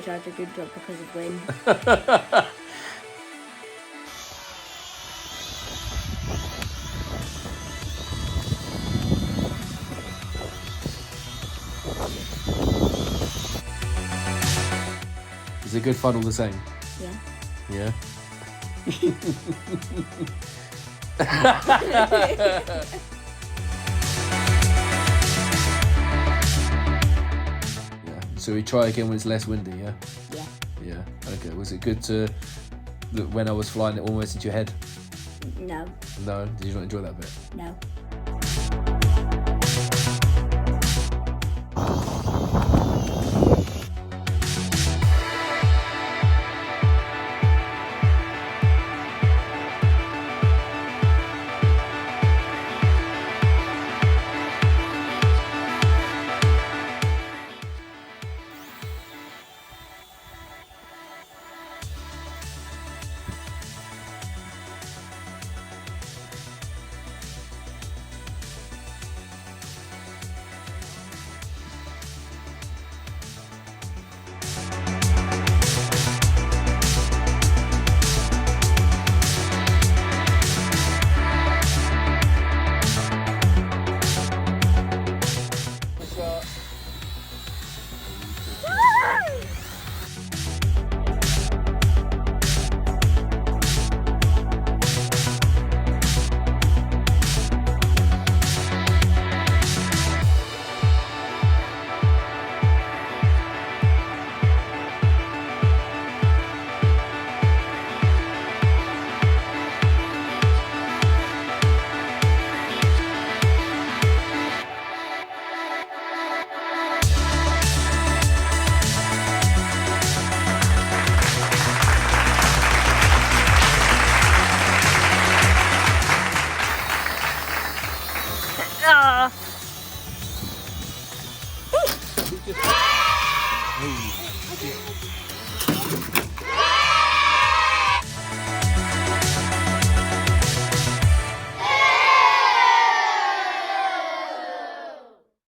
turbocharger did drop because of wind. Is it good fun all the same? Yeah. Yeah? Yeah. So we try again when it's less windy, yeah? Yeah. Yeah. Okay. Was it good to look when I was flying it almost into your head? No. No? Did you not enjoy that bit? No. Hey.